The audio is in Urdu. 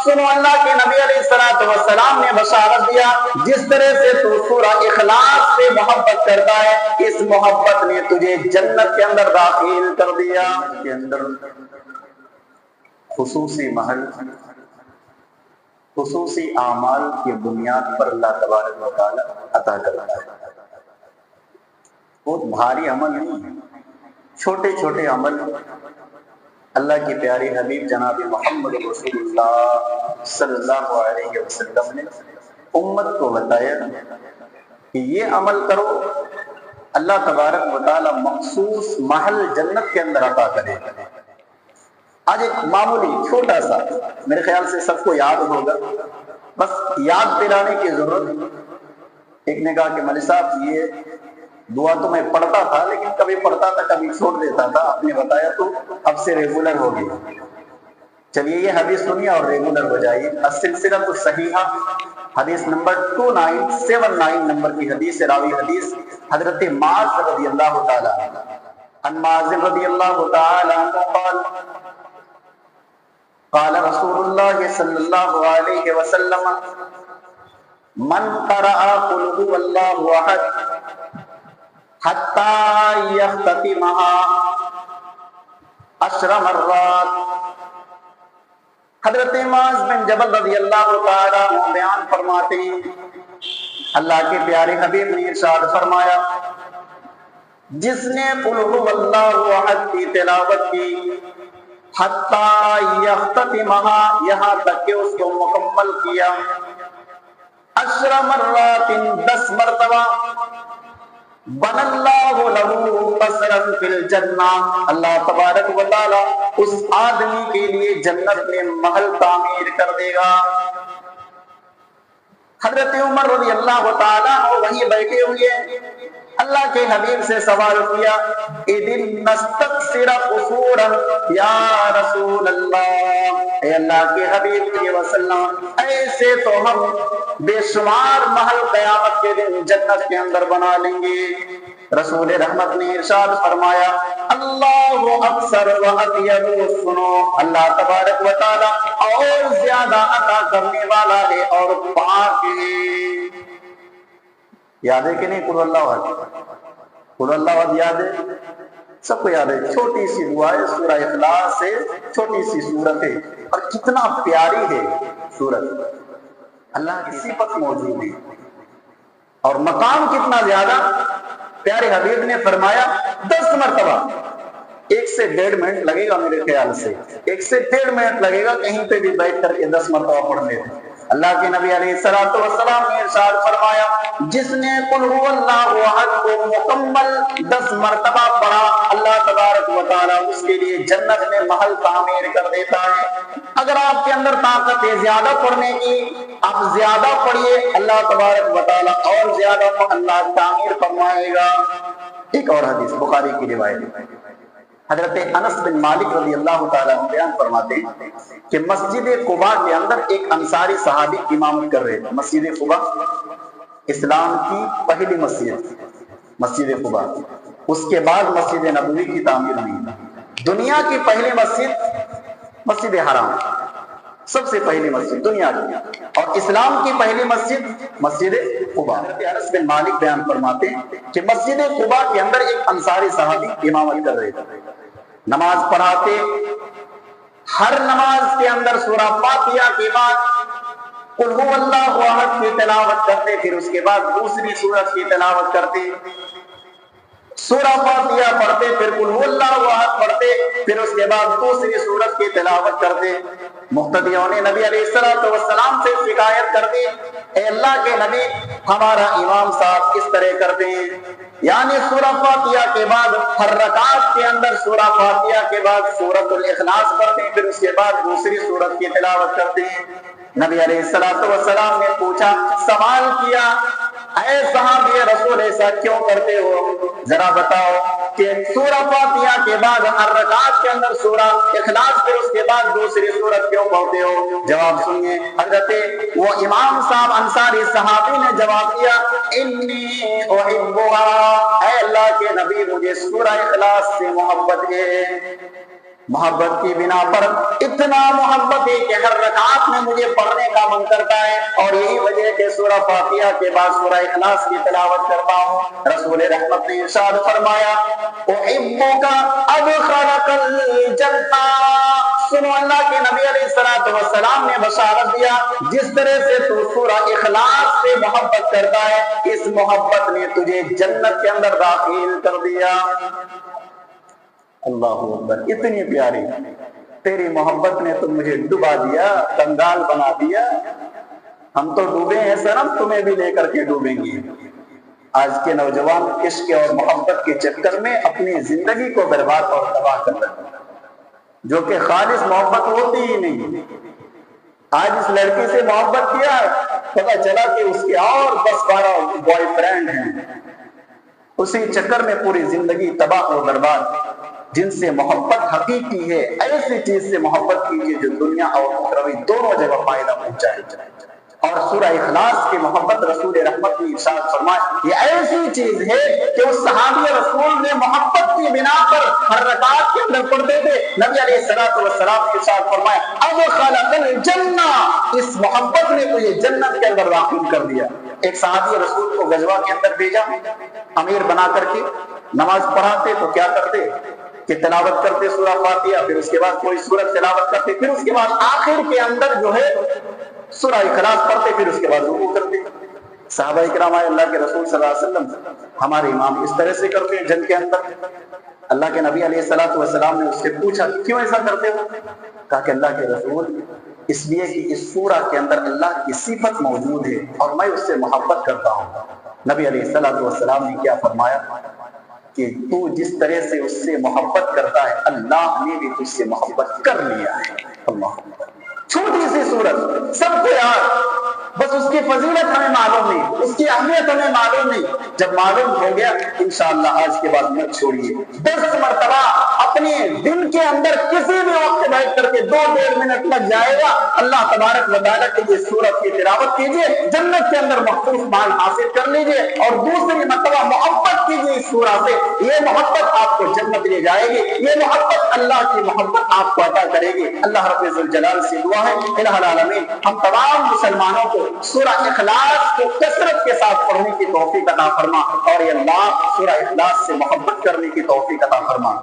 سنو اللہ کے نبی علیہ السلام نے بشارت دیا جس طرح سے تو سورہ اخلاص سے محبت کرتا ہے اس محبت نے تجھے جنت کے اندر داخل کر دیا۔ کے اندر خصوصی محل خصوصی اعمال کی بنیاد پر اللہ تبارک و تعالی عطا کرتا ہے۔ بہت بھاری عمل نہیں ہے، چھوٹے چھوٹے عمل اللہ کی پیاری حبیب جناب محمد رسول اللہ صلی اللہ علیہ وسلم نے امت کو بتایا کہ یہ عمل کرو، اللہ تبارک و تعالی مخصوص محل جنت کے اندر عطا کرے۔ آج ایک معمولی چھوٹا سا، میرے خیال سے سب کو یاد ہوگا، بس یاد دلانے کی ضرورت۔ ایک نے کہا کہ مولوی صاحب یہ دعا تو میں پڑھتا تھا لیکن کبھی پڑھتا تھا کبھی چھوڑ دیتا تھا، آپ نے بتایا تو اب سے ریگولر ہوگی۔ چلیے یہ حدیث سنیے اور ریگولر ہو جائیے۔ السلسلۃ الصحیحہ حدیث نمبر 2979 نمبر کی حدیث، راوی حدیث حضرت معاذ رضی اللہ تعالی عنہ، عن معاذ رضی اللہ تعالی عنہ قال قال رسول اللہ صلی اللہ علیہ وسلم من قرأ قل هو اللہ احد حتی یختتمها 10 مرات۔ حضرت معاذ بن جبل رضی اللہ تعالیٰ عنہ بیان فرماتے ہیں اللہ کے پیارے حبیب نے ارشاد فرمایا جس نے قل هو اللہ احد کی تلاوت کی حتی یختتمها یہاں تک کہ اس کو مکمل کیا، 10 مرات 10 مرتبہ، بن اللہ لہو قصرا فی الجنہ اللہ تبارک و تعالی اس آدمی کے لیے جنت میں محل تعمیر کر دے گا۔ حضرت عمر رضی اللہ تعالیٰ عنہ وہیں بیٹھے ہوئے اللہ کے حبیب سے سوال کیا اِذن نستقصر قصورا یا رسول اللہ، اے اللہ کے حبیب صلی اللہ علیہ وسلم ایسے تو ہم بے شمار محل قیامت کے دن جنت کے اندر بنا لیں گے۔ رسول رحمت نے ارشاد فرمایا اللہ اکثر و اطیب، سنو اللہ تبارک و تعالی اور زیادہ عطا کرنے والا ہے اور پاک ہے۔ یاد ہے کہ نہیں قل اللہ احد؟ قل اللہ احد یاد ہے؟ سب کو یاد ہے، چھوٹی سی دعا ہے، سورہ اخلاص سے چھوٹی سی سورت ہے اور کتنا پیاری ہے سورت، اللہ کی صفت موجود ہے اور مقام کتنا زیادہ۔ پیارے حبیب نے فرمایا 10 مرتبہ، 1 سے 1.5 منٹ لگے گا میرے خیال سے، 1 سے 1.5 منٹ لگے گا کہیں پہ بھی بیٹھ کر کے 10 مرتبہ پڑھنے تھے۔ اللہ کے نبی علیہ السلام نے ارشاد فرمایا جس نے قل هو اللہ احد کو مکمل 10 مرتبہ پڑھا اللہ تبارک و تعالی اس کے لیے جنت میں محل تعمیر کر دیتا ہے۔ اگر آپ کے اندر طاقت ہے زیادہ پڑھنے کی، آپ زیادہ پڑھیے، اللہ تبارک و تعالی اور زیادہ اللہ تعمیر فرمائے گا۔ ایک اور حدیث بخاری کی روایت، حضرت انس بن مالک رضی اللہ تعالیٰ عنہ بیان فرماتے ہیں کہ مسجد قباء کے اندر ایک انصاری صحابی امامت کر رہے تھے۔ مسجد قباء اسلام کی پہلی مسجد قباء، اس کے بعد مسجد نبوی کی تعمیر ہوئی۔ دنیا کی پہلی مسجد حرام، سب سے پہلی مسجد دنیا کی، اور اسلام کی پہلی مسجد قباء۔ حضرت انس بن مالک بیان فرماتے ہیں کہ مسجد قباء کے اندر ایک انصاری صحابی امامت کر رہے تھے، نماز پڑھاتے، ہر نماز کے اندر سورہ فاتحہ کے بعد قل هو اللہ احد کی تلاوت کرتے، پھر اس کے بعد دوسری سورت کی تلاوت کرتے، سورہ فاتحہ پڑھتے، پھر قل هو اللہ احد پڑھتے، پھر اس کے بعد دوسری سورت کی تلاوت کرتے۔ مقتدیوں نے نبی علیہ السلام سے شکایت کر دی اے اللہ کے نبی ہمارا امام صاحب کس طرح کرتے ہیں، یعنی سورہ فاتحہ کے بعد ہر رکعت کے اندر سورہ فاتحہ کے بعد سورۃ الاخلاص پڑھتے ہیں، پھر اس کے بعد دوسری سورت کی تلاوت کرتے ہیں۔ نبی علیہ السلام نے پوچھا، سوال کیا اے صحابی رسول ایسا کیوں کرتے ہو، ذرا بتاؤ کہ سورہ فاتحہ کے بعد ہر رکعت کے اندر سورہ اخلاص پھر اس کے بعد دوسری سورت کیوں پڑھتے ہو؟ جواب سنیے، حضرت وہ امام صاحب انصاری صحابی نے جواب دیا انی احبها، اے اللہ کے نبی مجھے سورہ اخلاص سے محبت ہے، محبت کی بنا پر اتنا محبت ہے کہ ہر رکعت میں مجھے پڑھنے کا من کرتا ہے، اور یہی وجہ ہے کہ سورہ فاتحہ کے بعد سورہ اخلاص کی تلاوت کرتا ہوں۔ رسول رحمت نے ارشاد فرمایا احبک ادخلک الجنہ۔ سنو، اللہ کے نبی علیہ السلام نے بشارت دیا، جس طرح سے تو سورہ اخلاص سے محبت کرتا ہے، اس محبت نے تجھے جنت کے اندر داخل کر دیا۔ اللہ اکبر، اتنی پیاری تیری محبت نے تو مجھے ڈبا دیا، کنگال بنا دیا۔ ہم تو ڈوبے ہیں سنم، تمہیں بھی لے کر کے ڈوبیں گے۔ آج کے نوجوان عشق اور محبت کے چکر میں اپنی زندگی کو برباد اور تباہ کر رہے ہیں، جو کہ خالص محبت ہوتی ہی نہیں۔ آج اس لڑکی سے محبت کیا، پتہ چلا کہ اس کے اور 10-12 بوائے فرینڈ ہیں، اسی چکر میں پوری زندگی تباہ و برباد۔ جن سے محبت حقیقی ہے، ایسی چیز سے محبت کیجیے جو دنیا اور اخروی دونوں جگہ فائدہ پہنچائے۔ اور سورہ اخلاص کی محبت رسول رحمت نے ارشاد فرمایا، یہ ایسی چیز ہے کہ اس صحابی رسول نے محبت کی بنا پر ہر رکعت کے اندر پڑھتے تھے۔ نبی علیہ السلام نے ارشاد فرمایا ادخلک الجنہ، اس محبت نے تجھے جنت کے اندر داخل کر دیا۔ ایک صحابی رسول کو غزوہ کے اندر بھیجا امیر بنا کر کے، نماز پڑھاتے تو کیا کرتے کہ تلاوت کرتے سورہ فاتحہ، پھر اس کے بعد کوئی سورت تلاوت کرتے، پھر اس کے بعد آخر کے اندر جو ہے سورہ اخلاص پڑھتے، پھر اس کے بعد رکوع کرتے۔ صحابہ کرام اللہ کے رسول صلی اللہ علیہ وسلم ہمارے امام اس طرح سے کرتے ہیں جنگ کے اندر۔ اللہ کے نبی علیہ السلام نے اس سے پوچھا کیوں ایسا کرتے ہو؟ کہا کہ اللہ کے رسول، اس لیے کہ اس سورہ کے اندر اللہ کی صفت موجود ہے اور میں اس سے محبت کرتا ہوں۔ نبی علیہ السلام نے کیا فرمایا کہ تو جس طرح سے اس سے محبت کرتا ہے، اللہ نے بھی تجھ سے محبت کر لیا ہے۔ اللہ، چھوٹی سی سورت، سب کو یاد، بس اس کی فضیلت ہمیں معلوم نہیں، اس کی اہمیت ہمیں معلوم نہیں۔ جب معلوم ہو گیا انشاءاللہ آج کے بعد مت چھوڑیے، 10 مرتبہ اپنے دن کے اندر کسی بھی وقت بیٹھ کر کے 2-1.5 منٹ لگ جائے گا، اللہ تبارک و تعالیٰ کے یہ سورت کی تلاوت کیجیے، جنت کے اندر مخصوص مال حاصل کر لیجیے، اور دوسری مرتبہ محبت کیجیے اس سورت سے۔ یہ محبت آپ کو جنت لے جائے گی، یہ محبت اللہ کی محبت آپ کو عطا کرے گی۔ اللہ رب الجلال سے دعا ہے الہ العالمین ہم تمام مسلمانوں کو سورہ اخلاص کو کثرت کے ساتھ پڑھنے کی توفیق عطا فرما، اور یہ اللہ سورہ اخلاص سے محبت کرنے کی توفیق عطا فرما۔